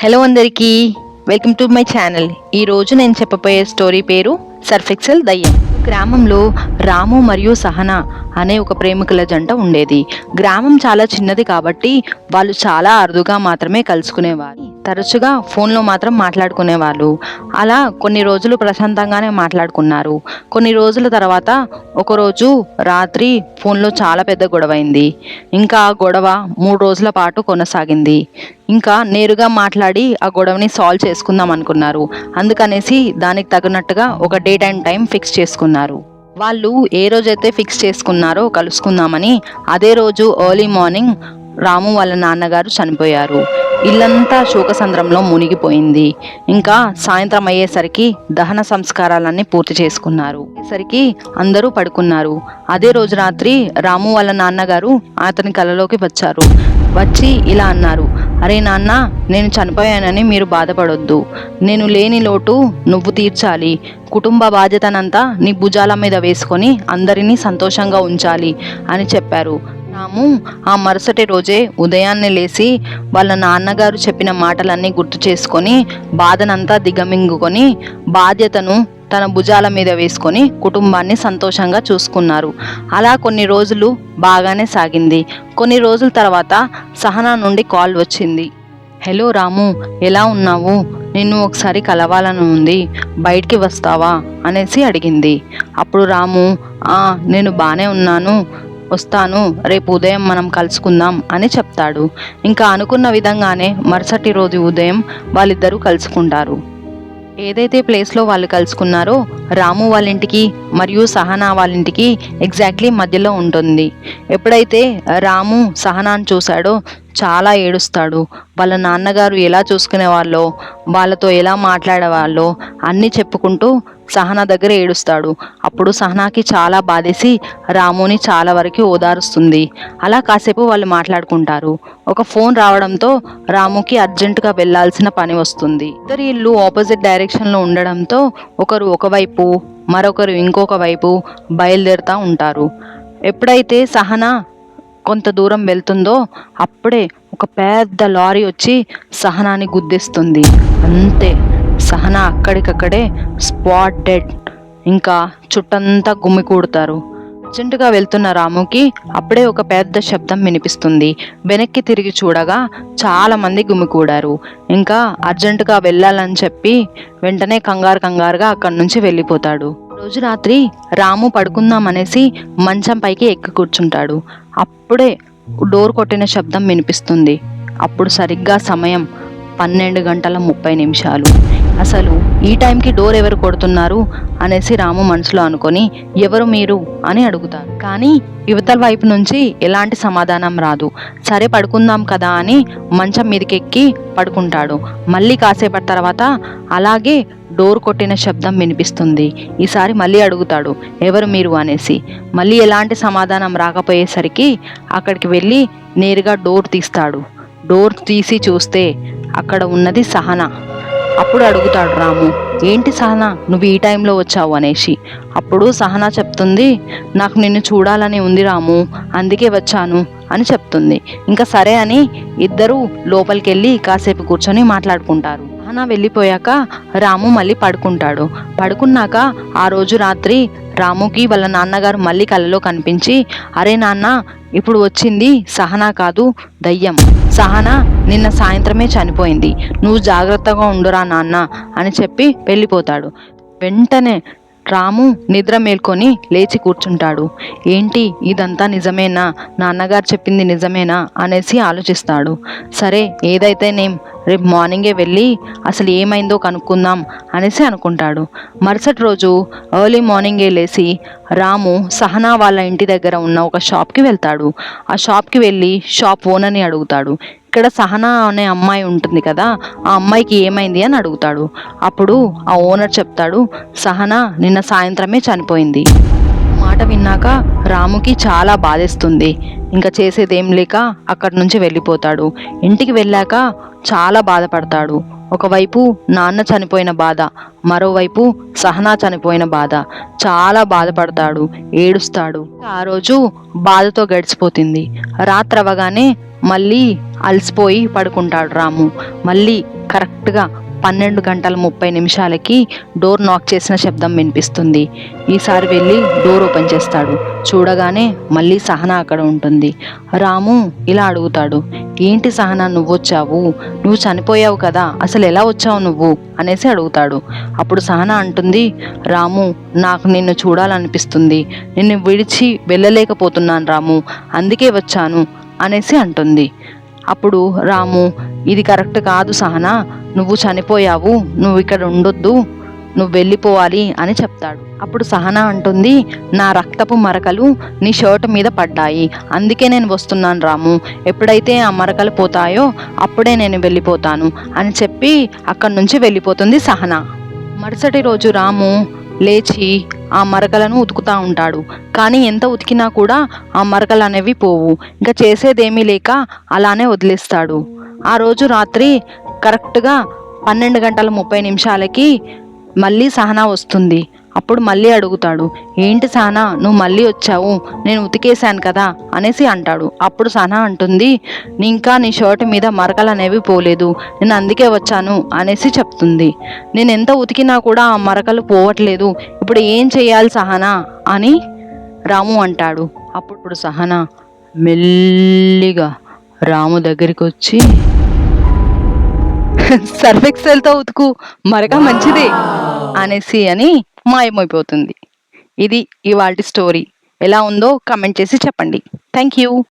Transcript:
Hello అందరికీ, welcome to my channel. ఈరోజు నేను చెప్పబోయే స్టోరీ పేరు సర్ఫ్ ఎక్సెల్ దయ్యం. గ్రామంలో రాము మరియు సహన అనే ఒక ప్రేమికుల జంట ఉండేది. గ్రామం చాలా చిన్నది కాబట్టి వాళ్ళు చాలా అరుదుగా మాత్రమే కలుసుకునేవారు. తరచుగా ఫోన్లో మాత్రం మాట్లాడుకునేవాళ్ళు. అలా కొన్ని రోజులు ప్రశాంతంగానే మాట్లాడుకున్నారు. కొన్ని రోజుల తర్వాత ఒకరోజు రాత్రి ఫోన్లో చాలా పెద్ద గొడవ అయింది. ఇంకా ఆ గొడవ 3 రోజుల పాటు కొనసాగింది. ఇంకా నేరుగా మాట్లాడి ఆ గొడవని సాల్వ్ చేసుకుందాం అనుకున్నారు. అందుకనేసి దానికి తగినట్టుగా ఒక డేట్ అండ్ టైం ఫిక్స్ చేసుకున్నారు. వాళ్ళు ఏ రోజైతే ఫిక్స్ చేసుకున్నారో కలుసుకుందామని, అదే రోజు ఎర్లీ మార్నింగ్ రాము వాళ్ళ నాన్నగారు చనిపోయారు. ఇల్లంతా శోకసంద్రంలో మునిగిపోయింది. ఇంకా సాయంత్రం అయ్యేసరికి దహన సంస్కారాలన్నీ పూర్తి చేసుకున్నారు. అయ్యేసరికి అందరూ పడుకున్నారు. అదే రోజు రాత్రి రాము వాళ్ళ నాన్నగారు అతని కలలోకి వచ్చారు. వచ్చి ఇలా అన్నారు, అరే నాన్న, నేను చనిపోయానని మీరు బాధపడొద్దు. నేను లేని లోటు నువ్వు తీర్చాలి. కుటుంబ బాధ్యతనంతా నీ భుజాల మీద వేసుకొని అందరినీ సంతోషంగా ఉంచాలి అని చెప్పారు. రాము ఆ మరుసటి రోజే ఉదయాన్నే లేచి వాళ్ళ నాన్నగారు చెప్పిన మాటలన్నీ గుర్తు చేసుకొని బాధనంతా దిగమింగుకొని బాధ్యతను తన భుజాల మీద వేసుకొని కుటుంబాన్ని సంతోషంగా చూసుకున్నారు. అలా కొన్ని రోజులు బాగానే సాగింది. కొన్ని రోజుల తర్వాత సహనా నుండి కాల్ వచ్చింది. హలో రాము, ఎలా ఉన్నావు? నిన్ను ఒకసారి కలవాలని ఉంది, బయటికి వస్తావా అనేసి అడిగింది. అప్పుడు రాము, నేను బాగానే ఉన్నాను, వస్తాను, రేపు ఉదయం మనం కలుసుకుందాం అని చెప్తాడు. ఇంకా అనుకున్న విధంగానే మరుసటి రోజు ఉదయం వాళ్ళిద్దరూ కలుసుకుంటారు. ఏదైతే ప్లేస్లో వాళ్ళు కలుసుకున్నారో రాము వాళ్ళ ఇంటికి మరియు సహనా వాళ్ళ ఇంటికి ఎగ్జాక్ట్లీ మధ్యలో ఉంటుంది. ఎప్పుడైతే రాము సహనాను చూశాడో చాలా ఏడుస్తాడు. వాళ్ళ నాన్నగారు ఎలా చూసుకునే వాళ్ళో, వాళ్ళతో ఎలా మాట్లాడేవాళ్ళో అన్నీ చెప్పుకుంటూ సహనా దగ్గర ఏడుస్తాడు. అప్పుడు సహనాకి చాలా బాధేసి రాముని చాలా వరకు ఓదారుస్తుంది. అలా కాసేపు వాళ్ళు మాట్లాడుకుంటారు. ఒక ఫోన్ రావడంతో రాముకి అర్జెంటుగా వెళ్లాల్సిన పని వస్తుంది. ఇద్దరు ఇల్లు ఆపోజిట్ డైరెక్షన్లో ఉండడంతో ఒకరు ఒకవైపు మరొకరు ఇంకొక వైపు బయలుదేరుతూ ఉంటారు. ఎప్పుడైతే సహనా కొంత దూరం వెళ్తుందో అప్పుడే ఒక పెద్ద లారీ వచ్చి సహనాని గుద్దేస్తుంది. అంతే, సహనా అక్కడికక్కడే స్పాట్ డెడ్. ఇంకా చుట్టంతా గుమికూడతారు. అర్జెంటుగా వెళ్తున్న రాముకి అప్పుడే ఒక పెద్ద శబ్దం వినిపిస్తుంది. వెనక్కి తిరిగి చూడగా చాలా మంది గుమికూడారు. ఇంకా అర్జెంటుగా వెళ్ళాలని చెప్పి వెంటనే కంగారుగా అక్కడి నుంచి వెళ్ళిపోతాడు. రోజు రాత్రి రాము పడుకుందామనేసి మంచం పైకి ఎక్కి కూర్చుంటాడు. అప్పుడే డోర్ కొట్టిన శబ్దం వినిపిస్తుంది. అప్పుడు సరిగ్గా సమయం 12:30. అసలు ఈ టైంకి డోర్ ఎవరు కొడుతున్నారు అనేసి రాము మనసులో అనుకొని, ఎవరు మీరు అని అడుగుతారు. కానీ యువతల వైపు నుంచి ఎలాంటి సమాధానం రాదు. సరే పడుకుందాం కదా అని మంచం మీదకెక్కి పడుకుంటాడు. మళ్ళీ కాసేపటి తర్వాత అలాగే డోర్ కొట్టిన శబ్దం వినిపిస్తుంది. ఈసారి మళ్ళీ అడుగుతాడు, ఎవరు మీరు అనేసి. మళ్ళీ ఎలాంటి సమాధానం రాకపోయేసరికి అక్కడికి వెళ్ళి నేరుగా డోర్ తీస్తాడు. డోర్ తీసి చూస్తే అక్కడ ఉన్నది సహనా. అప్పుడు అడుగుతాడు రాము, ఏంటి సహనా, నువ్వు ఈ టైంలో వచ్చావు అనేసి. అప్పుడు సహనా చెప్తుంది, నాకు నిన్ను చూడాలని ఉంది రాము, అందుకే వచ్చాను అని చెప్తుంది. ఇంకా సరే అని ఇద్దరూ లోపలికి వెళ్ళి కాసేపు కూర్చొని మాట్లాడుకుంటారు. సహనా వెళ్ళిపోయాక రాము మళ్ళీ పడుకుంటాడు. పడుకున్నాక ఆ రోజు రాత్రి రాముకి వాళ్ళ నాన్నగారు మళ్ళీ కలలో కనిపించి, అరే నాన్న, ఇప్పుడు వచ్చింది సహనా కాదు, దయ్యం. సహనా నిన్న సాయంత్రమే చనిపోయింది, నువ్వు జాగ్రత్తగా ఉండురా నాన్న అని చెప్పి వెళ్ళిపోతాడు. వెంటనే రాము నిద్ర మేల్కొని లేచి కూర్చుంటాడు. ఏంటి ఇదంతా నిజమేనా, నాన్నగారు చెప్పింది నిజమేనా అనేసి ఆలోచిస్తాడు. సరే ఏదైతేనేం, రేపు మార్నింగే వెళ్ళి అసలు ఏమైందో కనుక్కుందాం అనేసి అనుకుంటాడు. మరుసటి రోజు ఎర్లీ మార్నింగే లేచి రాము సహనా వాళ్ళ ఇంటి దగ్గర ఉన్న ఒక షాప్కి వెళ్తాడు. ఆ షాప్కి వెళ్ళి షాప్ ఓనర్ని అడుగుతాడు, ఇక్కడ సహనా అనే అమ్మాయి ఉంటుంది కదా, ఆ అమ్మాయికి ఏమైంది అని అడుగుతాడు. అప్పుడు ఆ ఓనర్ చెప్తాడు, సహనా నిన్న సాయంత్రమే చనిపోయింది. మాట విన్నాక రాముకి చాలా బాధేస్తుంది. ఇంకా చేసేదేం లేక అక్కడి నుంచి వెళ్ళిపోతాడు. ఇంటికి వెళ్ళాక చాలా బాధపడతాడు. ఒకవైపు నాన్న చనిపోయిన బాధ, మరోవైపు సహనా చనిపోయిన బాధ. చాలా బాధపడతాడు, ఏడుస్తాడు. ఆ రోజు బాధతో గడిచిపోతుంది. రాత్రి అవ్వగానే మళ్ళీ అలసిపోయి పడుకుంటాడు రాము. మళ్ళీ కరెక్ట్గా 12:30 డోర్ నాక్ చేసిన శబ్దం వినిపిస్తుంది. ఈసారి వెళ్ళి డోర్ ఓపెన్ చేస్తాడు. చూడగానే మళ్ళీ సహన అక్కడ ఉంటుంది. రాము ఇలా అడుగుతాడు, ఏంటి సహన నువ్వొచ్చావు? నువ్వు చనిపోయావు కదా, అసలు ఎలా వచ్చావు నువ్వు అనేసి అడుగుతాడు. అప్పుడు సహన అంటుంది, రాము నాకు నిన్ను చూడాలనిపిస్తుంది, నిన్ను విడిచి వెళ్ళలేకపోతున్నాను రాము, అందుకే వచ్చాను అనేసి అంటుంది. అప్పుడు రాము, ఇది కరెక్ట్ కాదు సహనా, నువ్వు చనిపోయావు, నువ్వు ఇక్కడ ఉండొద్దు, నువ్వు వెళ్ళిపోవాలి అని చెప్తాడు. అప్పుడు సహనా అంటుంది, నా రక్తపు మరకలు నీ షర్ట్ మీద పడ్డాయి, అందుకే నేను వస్తున్నాను రాము, ఎప్పుడైతే ఆ మరకలు పోతాయో అప్పుడే నేను వెళ్ళిపోతాను అని చెప్పి అక్కడి నుంచి వెళ్ళిపోతుంది సహనా. మరుసటి రోజు రాము లేచి ఆ మరకలను ఉతుకుతూ ఉంటాడు. కానీ ఎంత ఉతికినా కూడా ఆ మరకలు అనేవి పోవు. ఇంకా చేసేదేమీ లేక అలానే వదిలేస్తాడు. ఆ రోజు రాత్రి కరెక్ట్గా 12:30 మళ్ళీ సహనా వస్తుంది. అప్పుడు మళ్ళీ అడుగుతాడు, ఏంటి సహనా నువ్వు మళ్ళీ వచ్చావు, నేను ఉతికేశాను కదా అనేసి అంటాడు. అప్పుడు సహనా అంటుంది, ఇంకా నీ షర్ట్ మీద మరకలు అనేవి పోలేదు, నేను అందుకే వచ్చాను అనేసి చెప్తుంది. నేను ఎంత ఉతికినా కూడా ఆ మరకలు పోవట్లేదు, ఇప్పుడు ఏం చేయాలి సహనా అని రాము అంటాడు. అప్పుడు సహనా మెల్లిగా రాము దగ్గరికి వచ్చి, సర్ఫెక్సెల్తో ఉతుకు మరక మంచిదే అనేసి అని మాయమైపోతుంది. ఇది ఇవాల్టి స్టోరీ. ఎలా ఉందో కామెంట్ చేసి చెప్పండి. Thank you.